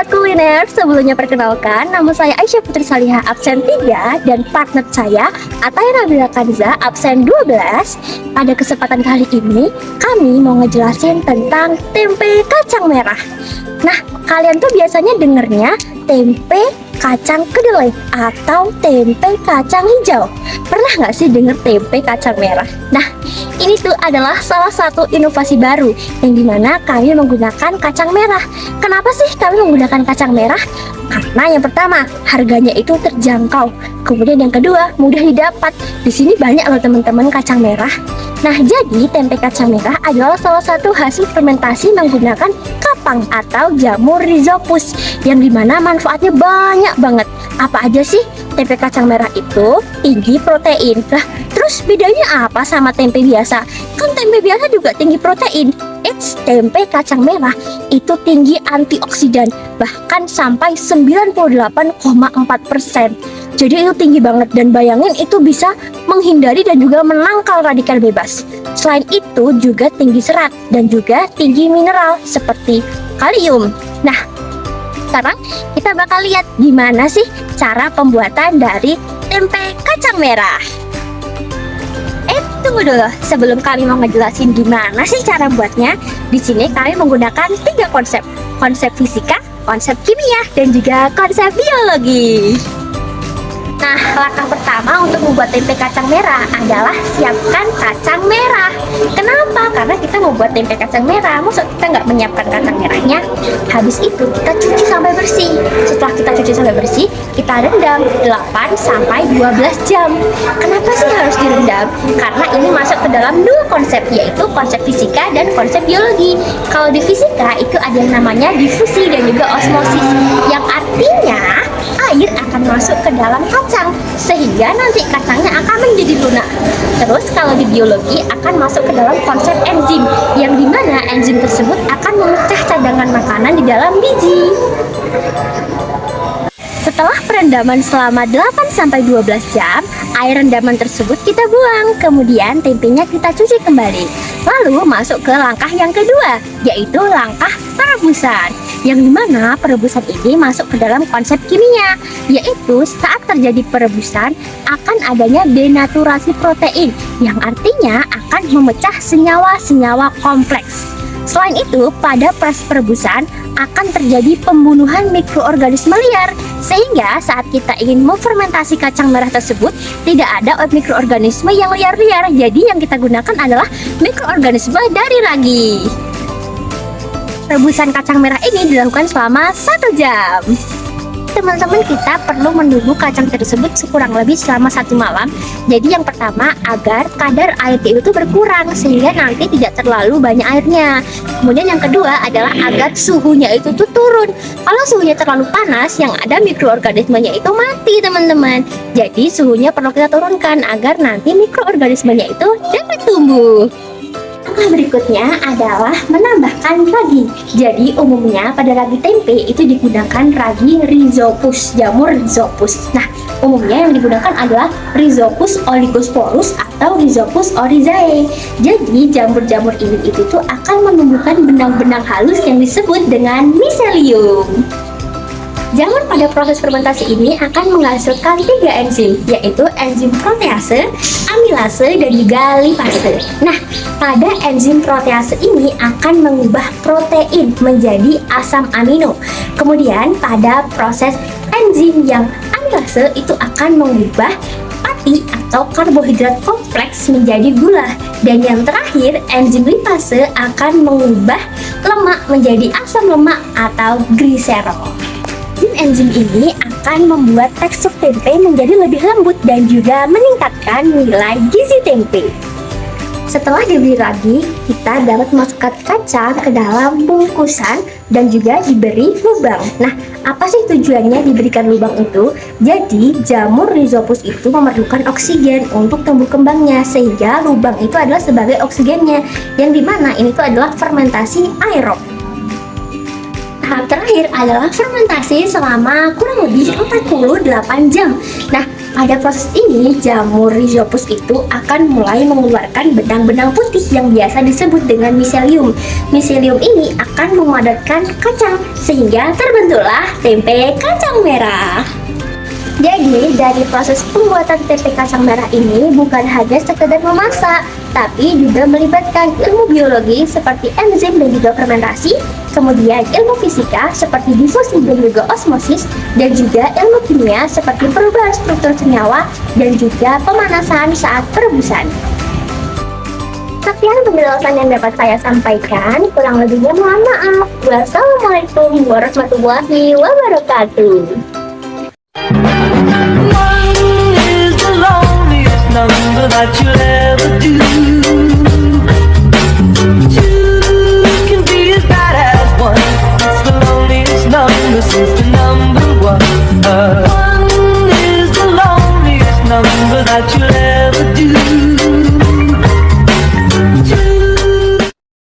Sobat Kuliner, sebelumnya perkenalkan, nama saya Aisyah Putri Salihah, absen 3, dan partner saya, Ataya Nabila Kanza, absen 12. Pada kesempatan kali ini, kami mau ngejelasin tentang tempe kacang merah. Nah, kalian tuh biasanya dengernya tempe kacang kedelai atau tempe kacang hijau. Pernah nggak sih denger tempe kacang merah? Nah, ini tuh adalah salah satu inovasi baru yang dimana kami menggunakan kacang merah. Kenapa sih kami menggunakan kacang merah? Karena yang pertama, harganya itu terjangkau. Kemudian yang kedua, mudah didapat. Di sini banyak loh teman-teman kacang merah. Nah, jadi tempe kacang merah adalah salah satu hasil fermentasi menggunakan kapang atau jamur rhizopus yang dimana manfaatnya banyak banget. Apa aja sih? Tempe kacang merah itu tinggi protein. Lah, terus bedanya apa sama tempe biasa? Kan tempe biasa juga tinggi protein. Tempe kacang merah itu tinggi antioksidan, bahkan sampai 98,4%. Jadi itu tinggi banget, dan bayangin itu bisa menghindari dan juga menangkal radikal bebas. Selain itu juga tinggi serat dan juga tinggi mineral seperti kalium. Nah, sekarang kita bakal lihat gimana sih cara pembuatan dari tempe kacang merah. Tunggu dulu, sebelum kami mau ngejelasin gimana sih cara buatnya, di sini kami menggunakan 3 konsep. Konsep fisika, konsep kimia, dan juga konsep biologi. Nah, langkah pertama untuk membuat tempe kacang merah adalah siapkan kacang merah. Kenapa? Karena kita mau buat tempe kacang merah, maksud kita nggak menyiapkan kacang merahnya. Habis itu kita cuci sampai bersih. Setelah kita cuci sampai bersih, kita rendam 8 sampai 12 jam. Kenapa sih harus direndam? Karena ini masuk ke dalam 2 konsep, yaitu konsep fisika dan konsep biologi. Kalau di fisika itu ada yang namanya difusi dan juga osmosis, yang artinya air akan masuk ke dalam kacang sehingga nanti kacangnya akan menjadi lunak. Terus kalau di biologi akan masuk ke dalam konsep enzim, yang dimana enzim tersebut akan memecah cadangan makanan di dalam biji. Setelah perendaman selama 8-12 jam, air rendaman tersebut kita buang. Kemudian tempenya kita cuci kembali. Lalu masuk ke langkah yang kedua, yaitu langkah perebusan. Yang dimana perebusan ini masuk ke dalam konsep kimia, yaitu saat terjadi perebusan akan adanya denaturasi protein, yang artinya akan memecah senyawa-senyawa kompleks. Selain itu, pada proses perebusan akan terjadi pembunuhan mikroorganisme liar, sehingga saat kita ingin memfermentasi kacang merah tersebut tidak ada mikroorganisme yang liar-liar. Jadi yang kita gunakan adalah mikroorganisme dari ragi. Rebusan kacang merah ini dilakukan selama 1 jam. Teman-teman, kita perlu menunggu kacang tersebut sekurang lebih selama 1 malam. Jadi yang pertama, agar kadar airnya itu berkurang sehingga nanti tidak terlalu banyak airnya. Kemudian yang kedua adalah agar suhunya itu tuh turun. Kalau suhunya terlalu panas, yang ada mikroorganismenya itu mati teman-teman. Jadi suhunya perlu kita turunkan agar nanti mikroorganismenya itu dapat tumbuh. Langkah berikutnya adalah menambahkan ragi. Jadi umumnya pada ragi tempe itu digunakan ragi rhizopus, jamur rhizopus. Nah, umumnya yang digunakan adalah Rhizopus oligosporus atau Rhizopus oryzae. Jadi jamur-jamur ini itu tuh akan menumbuhkan benang-benang halus yang disebut dengan miselium. Jamur pada proses fermentasi ini akan menghasilkan 3 enzim, yaitu enzim protease, amilase, dan juga lipase. Nah, pada enzim protease ini akan mengubah protein menjadi asam amino. Kemudian pada proses enzim yang amilase itu akan mengubah pati atau karbohidrat kompleks menjadi gula. Dan yang terakhir, enzim lipase akan mengubah lemak menjadi asam lemak atau gliserol. Enzim ini akan membuat tekstur tempe menjadi lebih lembut dan juga meningkatkan nilai gizi tempe. Setelah diberi ragi, kita dapat memasukkan kacang ke dalam bungkusan dan juga diberi lubang. Nah, apa sih tujuannya diberikan lubang itu? Jadi, jamur rhizopus itu memerlukan oksigen untuk tumbuh kembangnya, sehingga lubang itu adalah sebagai oksigennya, yang dimana ini tuh adalah fermentasi aerob. Tahap terakhir adalah fermentasi selama kurang lebih 48 jam. Nah, Pada proses ini, jamur Rhizopus itu akan mulai mengeluarkan benang-benang putih yang biasa disebut dengan miselium. Miselium ini akan memadatkan kacang, sehingga terbentuklah tempe kacang merah. Jadi, dari proses pembuatan tempe kacang merah ini bukan hanya sekedar memasak, tapi juga melibatkan ilmu biologi seperti enzim dan juga fermentasi, kemudian ilmu fisika seperti difusi dan juga osmosis, dan juga ilmu kimia seperti perubahan struktur senyawa dan juga pemanasan saat perebusan. Sekian penjelasan yang dapat saya sampaikan, kurang lebihnya mohon maaf. Wassalamualaikum warahmatullahi wabarakatuh. Number that you'll ever do. Two can be as bad as one. It's the loneliest number since the number one. One is the loneliest number that you'll ever do.